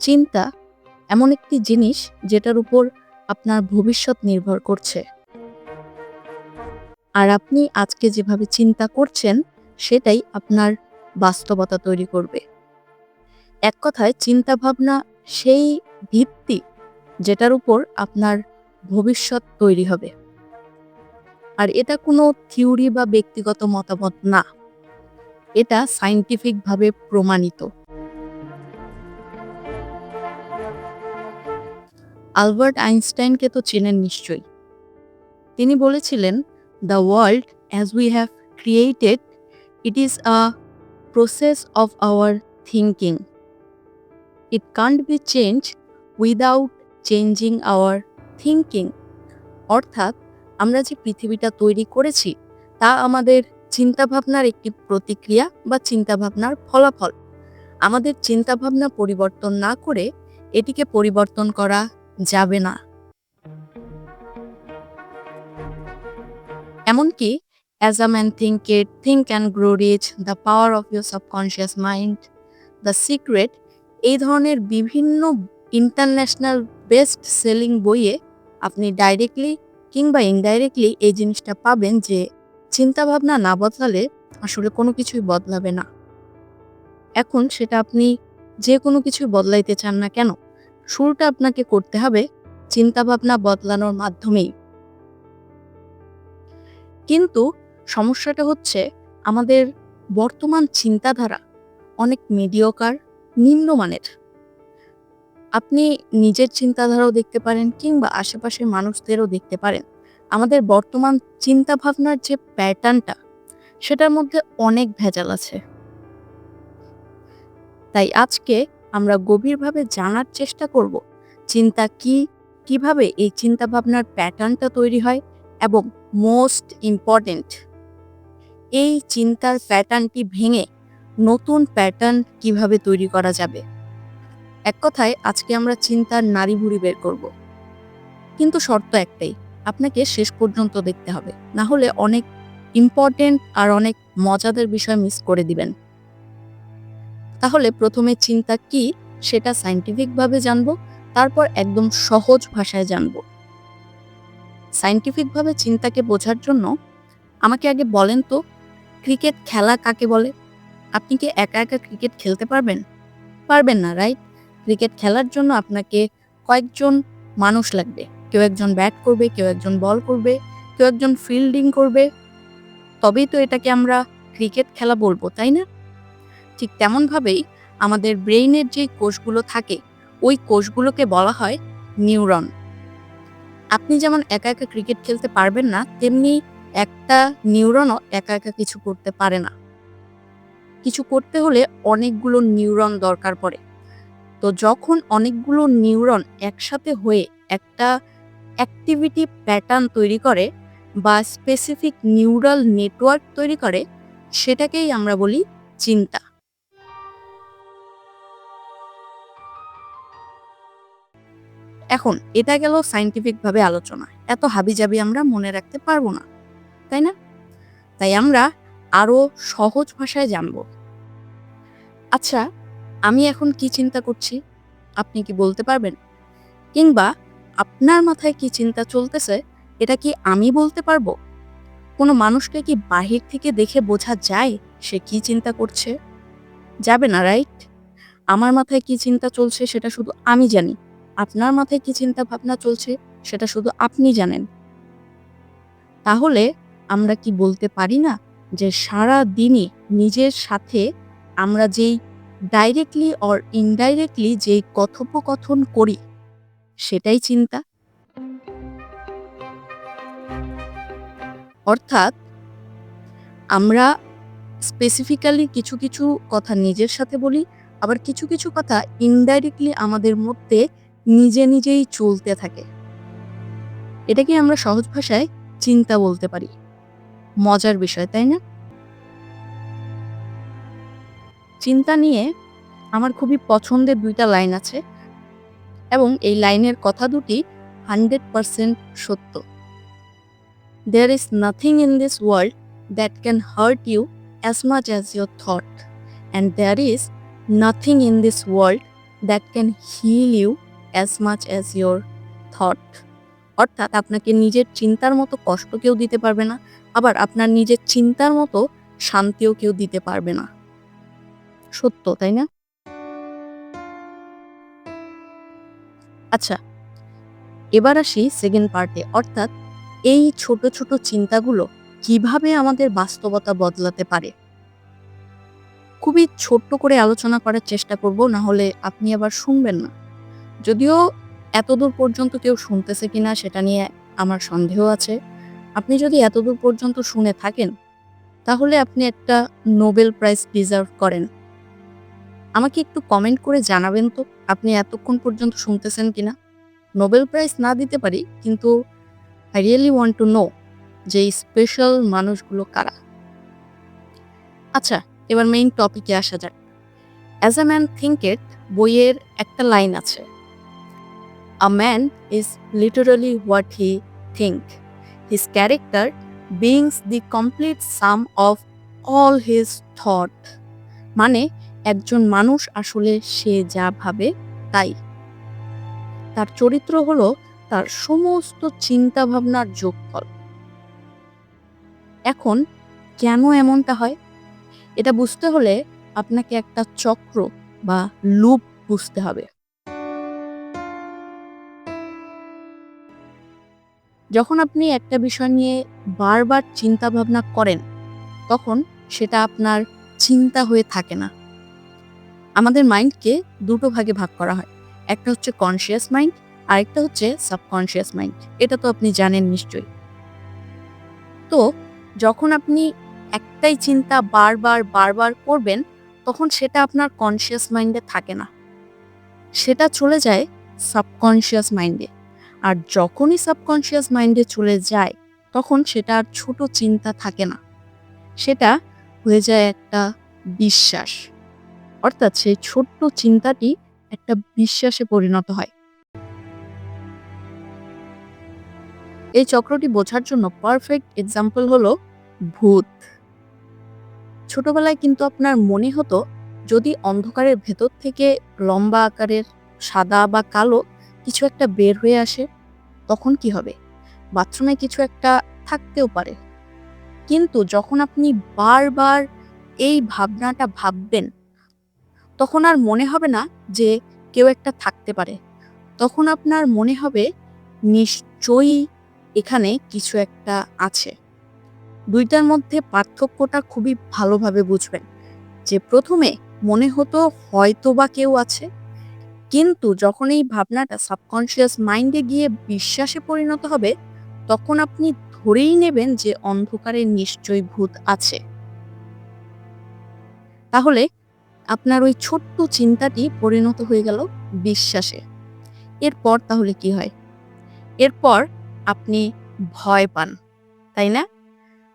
চিন্তা এমন একটি জিনিস যেটার উপর আপনার ভবিষ্যৎ নির্ভর করছে। আর আপনি আজকে যেভাবে চিন্তা করছেন সেটাই আপনার বাস্তবতা তৈরি করবে। এক কথায় চিন্তাভাবনা সেই ভিত্তি যেটার উপর আপনার ভবিষ্যৎ তৈরি হবে। আর এটা কোনো থিওরি বা ব্যক্তিগত মতামত না। এটা সায়েন্টিফিক ভাবে প্রমাণিত। আলবার্ট আইনস্টাইনকে তো চেনেন নিশ্চয়ই। তিনি বলেছিলেন, "the world as we have created, it is a process of our thinking. It can't be change without changing hour thinking." অর্থাৎ আমরা যে পৃথিবীটা তৈরি করেছি তা আমাদের চিন্তাভাবনার একটি প্রতিক্রিয়া বা চিন্তাভাবনার ফলাফল। আমাদের চিন্তাভাবনা পরিবর্তন না করে এটিকে পরিবর্তন করা যাবে না। এমনকি "As a man thinketh, think and grow rich, the power of your subconscious mind, the secret" এই ধরনের বিভিন্ন ইন্টারন্যাশনাল বেস্ট সেলিং বইয়ে আপনি ডাইরেক্টলি কিংবা ইনডাইরেক্টলি এই জিনিসটা পাবেন যে চিন্তাভাবনা না বদলালে আসলে কোনো কিছুই বদলাবে না। এখন সেটা আপনি যে কোনো কিছুই বদলাইতে চান না কেন, শুরুটা আপনাকে করতে হবে চিন্তাভাবনা বদলানোর মাধ্যমেই। কিন্তু সমস্যাটা হচ্ছে আমাদের বর্তমান চিন্তাধারা অনেক মিডিওকার, নিম্নমানের। আপনি নিজের চিন্তাধারাও দেখতে পারেন কিংবা আশেপাশের মানুষদেরও দেখতে পারেন। আমাদের বর্তমান চিন্তাভাবনার যে প্যাটার্নটা সেটার মধ্যে অনেক ভেজাল আছে। তাই আজকে আমরা গভীরভাবে জানার চেষ্টা করব চিন্তা কি, কিভাবে এই চিন্তাভাবনার প্যাটার্নটা তৈরি হয় এবং মোস্ট ইম্পর্টেন্ট এই চিন্তার প্যাটার্নটি ভেঙে নতুন প্যাটার্ন কিভাবে তৈরি করা যাবে। এক কথায় আজকে আমরা চিন্তার নাড়িভুড়ি বের করব। কিন্তু শর্ত একটাই, আপনাকে শেষ পর্যন্ত দেখতে হবে, না হলে অনেক ইম্পর্টেন্ট আর অনেক মজাদার বিষয় মিস করে দিবেন। তাহলে প্রথমে চিন্তা কি সেটা সায়েন্টিফিকভাবে জানবো, তারপর একদম সহজ ভাষায় জানবো। সায়েন্টিফিকভাবে চিন্তাকে বোঝার জন্য আমাকে আগে বলেন তো, ক্রিকেট খেলা কাকে বলে? আপনি কি একা একা ক্রিকেট খেলতে পারবেন? পারবেন না, রাইট? ক্রিকেট খেলার জন্য আপনাকে কয়েকজন মানুষ লাগবে। কেউ একজন ব্যাট করবে, কেউ একজন বল করবে, কেউ একজন ফিল্ডিং করবে। তবেই তো এটাকে আমরা ক্রিকেট খেলা বলবো, তাই না? ঠিক তেমনভাবেই আমাদের ব্রেইনের যে কোষগুলো থাকে ওই কোষগুলোকে বলা হয় নিউরন। আপনি যেমন একা একা ক্রিকেট খেলতে পারবেন না, তেমনি একটা নিউরনও একা একা কিছু করতে পারে না। কিছু করতে হলে অনেকগুলো নিউরন দরকার পড়ে। তো যখন অনেকগুলো নিউরন একসাথে হয়ে একটা অ্যাক্টিভিটি প্যাটার্ন তৈরি করে বা স্পেসিফিক নিউরাল নেটওয়ার্ক তৈরি করে, সেটাকেই আমরা বলি চিন্তা। এখন এটা গেল সায়েন্টিফিক ভাবে আলোচনা। এত হাবিজাবি আমরা মনে রাখতে পারবো না, তাই না? তাই আমরা আরো সহজ ভাষায় জানবো। আচ্ছা, আমি এখন কি চিন্তা করছি আপনি কি বলতে পারবেন? কিংবা আপনার মাথায় কি চিন্তা চলতেছে এটা কি আমি বলতে পারবো? কোনো মানুষকে কি বাহির থেকে দেখে বোঝা যায় সে কি চিন্তা করছে? যাবে না, রাইট? আমার মাথায় কি চিন্তা চলছে সেটা শুধু আমি জানি। আপনার মাথায় কি চিন্তা ভাবনা চলছে সেটা শুধু আপনি জানেন। তাহলে আমরা কি বলতে পারি না যে সারা দিনই নিজের সাথে আমরা যেই ডাইরেক্টলি অর ইনডাইরেক্টলি যেই কথোপকথন করি সেটাই চিন্তা? অর্থাৎ আমরা স্পেসিফিক্যালি কিছু কিছু কথা নিজের সাথে বলি, আবার কিছু কিছু কথা ইনডাইরেক্টলি আমাদের মধ্যে নিজে নিজেই চলতে থাকে। এটাকে আমরা সহজ ভাষায় চিন্তা বলতে পারি। মজার বিষয়, তাই না? চিন্তা নিয়ে আমার খুবই পছন্দের ২টা লাইন আছে এবং এই লাইনের কথা দুটি 100% সত্য। "There is nothing in this world that can hurt you as much as your thought, and there is nothing in this world that can heal you as much as your thought. অর্থাৎ আপনাকে নিজের চিন্তার মতো কষ্ট কেউ দিতে পারবে না, আবার আপনার নিজের চিন্তার মতো শান্তিও কেউ দিতে পারবে না। সত্য, তাই না? আচ্ছা, এবার আসি সেকেন্ড পার্টে, অর্থাৎ এই ছোট ছোট চিন্তাগুলো কিভাবে আমাদের বাস্তবতা বদলাতে পারে। খুবই ছোট্ট করে আলোচনা করার চেষ্টা করব, না হলে আপনি আবার শুনবেন না। যদিও এতদূর পর্যন্ত কেউ শুনতেছে কিনা সেটা নিয়ে আমার সন্দেহ আছে। আপনি যদি এতদূর পর্যন্ত শুনে থাকেন, তাহলে আপনি একটা নোবেল প্রাইজ ডিজার্ভ করেন। আমাকে একটু কমেন্ট করে জানাবেন তো আপনি এতক্ষণ পর্যন্ত শুনতেছেন কিনা। নোবেল প্রাইজ না দিতে পারি, কিন্তু I really want to know যে এই স্পেশাল মানুষগুলো কারা। আচ্ছা, এবার মেইন টপিকে আসা যাক। অ্যাজ আ ম্যান থিঙ্কেট বইয়ের একটা লাইন আছে, a man is literally what he think, his character beings the complete some of all his thought. মানে একজন মানুষ আসলে সে যা ভাবে তাই। তার চরিত্র হলো তার সমস্ত চিন্তা ভাবনার যোগফল। এখন কেন এমনটা হয়, এটা বুঝতে হলে আপনাকে একটা চক্র বা লুপ বুঝতে হবে। যখন আপনি একটা বিষয় নিয়ে বারবার চিন্তা ভাবনা করেন, তখন সেটা আপনার চিন্তা হয়ে থাকে না। আমাদের মাইন্ডকে দুটো ভাগে ভাগ করা হয়, একটা হচ্ছে কনসিয়াস মাইন্ড, আরেকটা হচ্ছে সাবকনসিয়াস মাইন্ড। এটা তো আপনি জানেন নিশ্চয়ই। তো যখন আপনি একটাই চিন্তা বারবার বারবার করবেন, তখন সেটা আপনার কনসিয়াস মাইন্ডে থাকে না, সেটা চলে যায় সাবকনসিয়াস মাইন্ডে। আর যখনই সাবকনসিয়াস মাইন্ডে চলে যায়, তখন সেটা আর ছোট চিন্তা থাকে না, সেটা হয়ে যায় একটা বিশ্বাস। অর্থাৎ সেই ছোট্ট চিন্তাটি একটা বিশ্বাসে পরিণত হয়। এই চক্রটি বোঝার জন্য পারফেক্ট এক্সাম্পল হলো ভূত। ছোটবেলায় কিন্তু আপনার মনে হতো, যদি অন্ধকারের ভেতর থেকে লম্বা আকারের সাদা বা কালো কিছু একটা বের হয়ে আসে, তখন কি হবে? বাথরুমে কিছু একটা থাকতেও পারে। কিন্তু যখন আপনি বারবার এই ভাবনাটা ভাববেন, তখন আর মনে হবে না যে কেউ একটা থাকতে পারে। তখন আপনার মনে হবে নিশ্চয়ই এখানে কিছু একটা আছে। দুইটার মধ্যে পার্থক্যটা খুবই ভালোভাবে বুঝবেন, যে প্রথমে মনে হতো হয়তোবা কেউ আছে, কিন্তু যখন এই ভাবনাটা সাবকনসিয়াস মাইন্ডে গিয়ে বিশ্বাসে পরিণত হবে, তখন আপনি ধরেই নেবেন যে অন্ধকারে নিশ্চয়ই ভূত আছে। তাহলে আপনার ওই ছোট্ট চিন্তাটি পরিণত হয়ে গেল বিশ্বাসে। এরপর তাহলে কি হয়? এরপর আপনি ভয় পান, তাই না?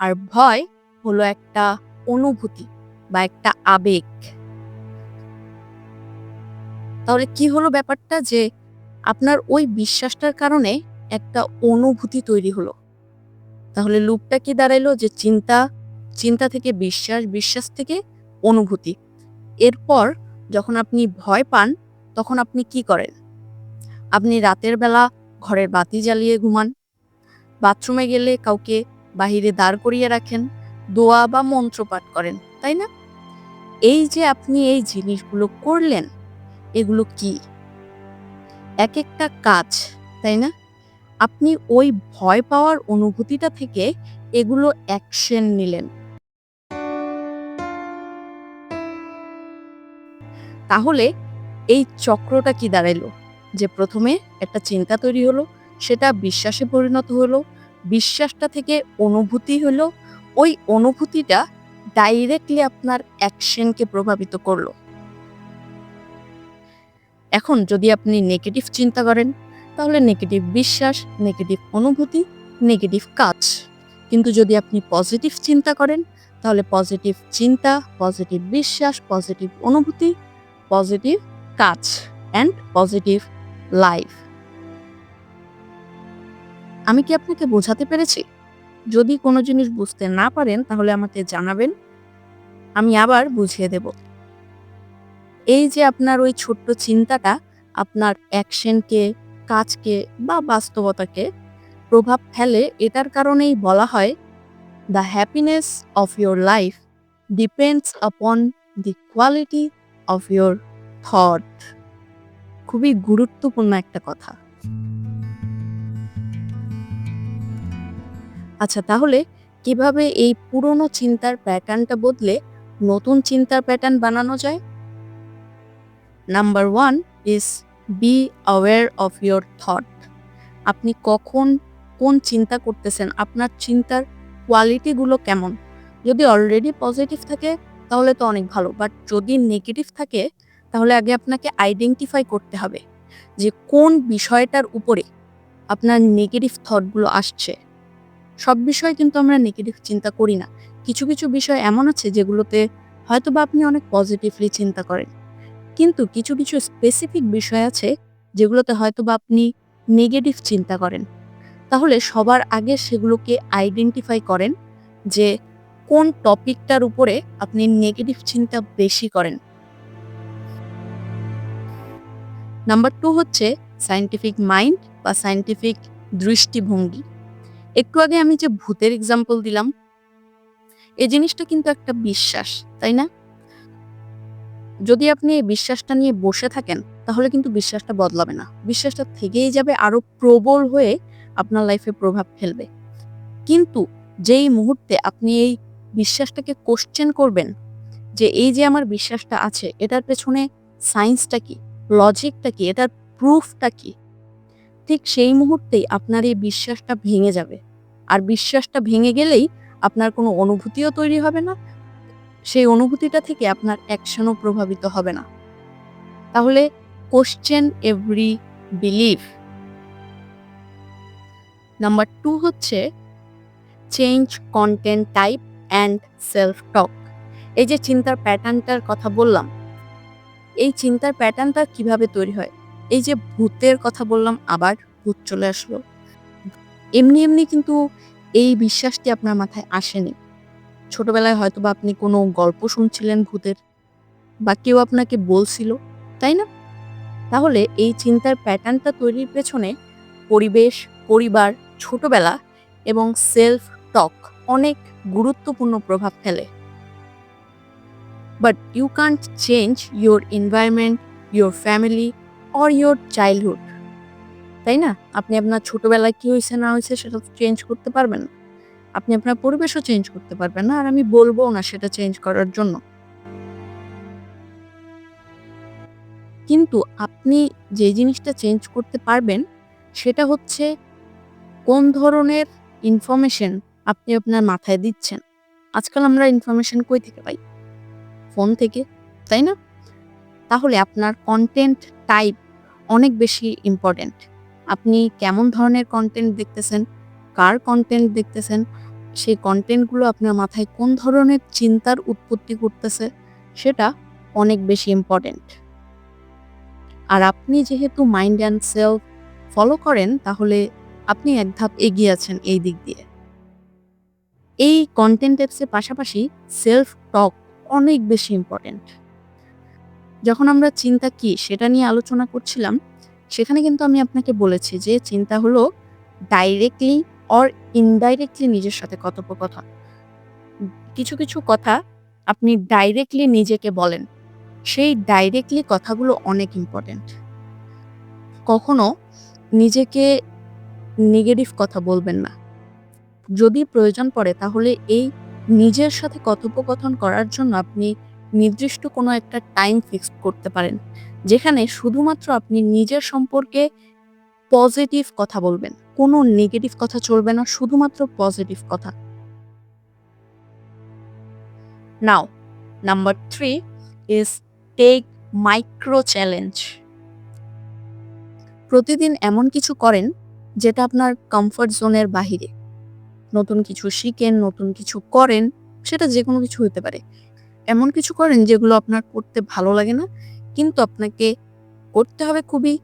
আর ভয় হলো একটা অনুভূতি বা একটা আবেগ। তাহলে কি হলো ব্যাপারটা, যে আপনার ওই বিশ্বাসটার কারণে একটা অনুভূতি তৈরি হলো। তাহলে লুপটা কি দাঁড়াইলো, যে চিন্তা, চিন্তা থেকে বিশ্বাস, বিশ্বাস থেকে অনুভূতি। এরপর যখন আপনি ভয় পান, তখন আপনি কি করেন? আপনি রাতের বেলা ঘরের বাতি জ্বালিয়ে ঘুমান, বাথরুমে গেলে কাউকে বাহিরে দাঁড় করিয়ে রাখেন, দোয়া বা মন্ত্র পাঠ করেন, তাই না? এই যে আপনি এই জিনিসগুলো করলেন, এগুলো কি? এক একটা কাজ, তাই না? আপনি ওই ভয় পাওয়ার অনুভূতিটা থেকে এগুলো অ্যাকশন নিলেন। তাহলে এই চক্রটা কি দাঁড়াইলো, যে প্রথমে একটা চিন্তা তৈরি হলো, সেটা বিশ্বাসে পরিণত হলো, বিশ্বাসটা থেকে অনুভূতি হলো, ওই অনুভূতিটা ডাইরেক্টলি আপনার অ্যাকশনকে প্রভাবিত করলো। এখন যদি আপনি নেগেটিভ চিন্তা করেন, তাহলে নেগেটিভ বিশ্বাস, নেগেটিভ অনুভূতি, নেগেটিভ কাজ। কিন্তু যদি আপনি পজিটিভ চিন্তা করেন, তাহলে পজিটিভ চিন্তা, পজিটিভ বিশ্বাস, পজিটিভ অনুভূতি, পজিটিভ কাজ অ্যান্ড পজিটিভ লাইফ। আমি কি আপনাকে বোঝাতে পেরেছি? যদি কোনো জিনিস বুঝতে না পারেন, তাহলে আমাকে জানাবেন, আমি আবার বুঝিয়ে দেব। এই যে আপনার ওই ছোট্ট চিন্তাটা আপনার অ্যাকশনকে, কাজকে বা বাস্তবতাকে প্রভাব ফেলে, এটার কারণেই বলা হয় the happiness of your life depends upon the quality of your thought. খুবই গুরুত্বপূর্ণ একটা কথা। আচ্ছা, তাহলে কিভাবে এই পুরনো চিন্তার প্যাটার্নটা বদলে নতুন চিন্তার প্যাটার্ন বানানো যায়? Number 1 is be aware of your thought. আপনি কখন কোন চিন্তা করতেছেন, আপনার চিন্তার কোয়ালিটিগুলো কেমন। যদি অলরেডি পজিটিভ থাকে তাহলে তো অনেক ভালো, বাট যদি নেগেটিভ থাকে তাহলে আগে আপনাকে আইডেন্টিফাই করতে হবে যে কোন বিষয়টার উপরে আপনার নেগেটিভ থটগুলো আসছে। সব বিষয় কিন্তু আমরা নেগেটিভ চিন্তা করি না। কিছু কিছু বিষয় এমন আছে যেগুলোতে হয়তোবা আপনি অনেক পজিটিভলি চিন্তা করেন, কিন্তু কিছু কিছু স্পেসিফিক বিষয় আছে যেগুলোতে হয়তোবা আপনি নেগেটিভ চিন্তা করেন। তাহলে সবার আগে সেগুলোকে আইডেন্টিফাই করেন যে কোন টপিকটার উপরে আপনি নেগেটিভ চিন্তা বেশি করেন। নাম্বার 2 হচ্ছে সায়েন্টিফিক মাইন্ড বা সায়েন্টিফিক দৃষ্টিভঙ্গি। একটু আগে আমি যে ভূতের এক্সাম্পল দিলাম, এই জিনিসটা কিন্তু একটা বিশ্বাস, তাই না? যদি আপনি এই বিশ্বাসটা নিয়ে বসে থাকেন তাহলে কিন্তু বিশ্বাসটা বদলাবে না, বিশ্বাসটা থেকেই যাবে, আরো প্রবল হয়ে আপনার লাইফে প্রভাব ফেলবে। কিন্তু যেই মুহূর্তে আপনি এই বিশ্বাসটাকে কোশ্চেন করবেন যে এই যে আমার বিশ্বাসটা আছে এটার পেছনে সায়েন্সটা কি, লজিকটা কি, এটার প্রুফটা কি, ঠিক সেই মুহূর্তেই আপনার এই বিশ্বাসটা ভেঙে যাবে। আর বিশ্বাসটা ভেঙে গেলেই আপনার কোনো অনুভূতিও তৈরি হবে না, সেই অনুভূতিটা থেকে আপনার অ্যাকশনও প্রভাবিত হবে না। তাহলে কোশ্চেন এভরি বিলিভ। নাম্বার 2 হচ্ছে change content type and self টক। এই যে চিন্তার প্যাটার্নটার কথা বললাম, এই চিন্তার প্যাটার্নটা কিভাবে তৈরি হয়? এই যে ভূতের কথা বললাম, আবার ভূত চলে আসলো। এমনি এমনি কিন্তু এই বিশ্বাসটি আপনার মাথায় আসেনি। ছোটবেলায় হয়তোবা আপনি কোনো গল্প শুনছিলেন ভূতের, বা কেউ আপনাকে বলছিল, তাই না? তাহলে এই চিন্তার প্যাটার্নটা তৈরির পেছনে পরিবেশ, পরিবার, ছোটবেলা এবং সেলফ টক অনেক গুরুত্বপূর্ণ প্রভাব ফেলে। But you can't change your environment, your family or your childhood, তাই না? আপনি আপনার ছোটবেলায় কি হয়েছে না হয়েছে সেটা চেঞ্জ করতে পারবেন না। আপনি আপনার পরিবেশও চেঞ্জ করতে পারবেন না, আর আমি বলবো না সেটা চেঞ্জ করার জন্য। কিন্তু আপনি যে জিনিসটা চেঞ্জ করতে পারবেন সেটা হচ্ছে কোন ধরনের ইনফরমেশন আপনি আপনার মাথায় দিচ্ছেন। আজকাল আমরা ইনফরমেশন কই থেকে পাই? ফোন থেকে, তাই না? তাহলে আপনার কন্টেন্ট টাইপ অনেক বেশি ইম্পর্টেন্ট। আপনি কেমন ধরনের কন্টেন্ট দেখতেছেন, কার কন্টেন্ট দেখতেছেন, সেই কন্টেন্টগুলো আপনার মাথায় কোন ধরনের চিন্তার উৎপত্তি করতেছে সেটা অনেক বেশি ইম্পর্টেন্ট। আর আপনি যেহেতু মাইন্ড অ্যান্ড সেলফ ফলো করেন তাহলে আপনি এক ধাপ এগিয়ে আছেন এই দিক দিয়ে। এই কন্টেন্ট টাইপসের পাশাপাশি সেলফ টক অনেক বেশি ইম্পর্টেন্ট। যখন আমরা চিন্তা কি সেটা নিয়ে আলোচনা করছিলাম, সেখানে কিন্তু আমি আপনাকে বলেছি যে চিন্তা হলো ডাইরেক্টলি অর ইনডাইরেক্টলি নিজের সাথে কথোপকথন। কিছু কিছু কথা আপনি ডাইরেক্টলি নিজেকে বলেন, সেই ডাইরেক্টলি কথাগুলো অনেক ইম্পর্টেন্ট। কখনো নিজেকে নেগেটিভ কথা বলবেন না। যদি প্রয়োজন পড়ে তাহলে এই নিজের সাথে কথোপকথন করার জন্য আপনি নির্দিষ্ট কোনো একটা টাইম ফিক্স করতে পারেন, যেখানে শুধুমাত্র আপনি নিজের সম্পর্কে পজিটিভ কথা বলবেন। কোনো নেগেটিভ কথা চলবে না, শুধুমাত্র পজিটিভ কথা। Now, number 3 is take micro challenge. প্রতিদিন এমন কিছু করেন যেটা আপনার কমফর্ট জোনের বাহিরে। নতুন কিছু শিখেন, নতুন কিছু করেন, সেটা যেকোনো কিছু হতে পারে। এমন কিছু করেন যেগুলো আপনার করতে ভালো লাগে না, কিন্তু আপনাকে করতে হবে খুবই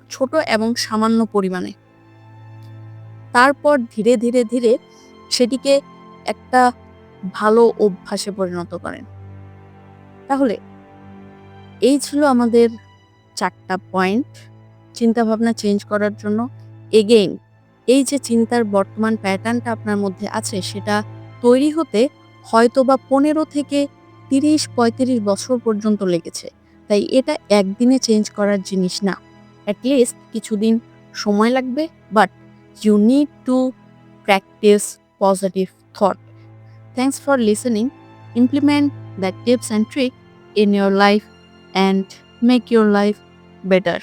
ছোট এবং সামান্য পরিমাণে। তারপর ধীরে ধীরে ধীরে সেটিকে একটা ভালো অভ্যাসে পরিণত করেন। তাহলে এই ছিল আমাদের ৪ টা পয়েন্ট চিন্তাভাবনা চেঞ্জ করার জন্য। এগেইন এই যে চিন্তার বর্তমান প্যাটার্নটা আপনার মধ্যে আছে সেটা তৈরি হতে হয়তোবা ১৫ থেকে ৩০-৩৫ বছর পর্যন্ত লেগেছে। তাই এটা একদিনে চেঞ্জ করার জিনিস না। এট লিস্ট কিছুদিন সময় লাগবে, but you need to practise positive thought. Thanks for listening. Implement the tips and trick in your life and make your life better.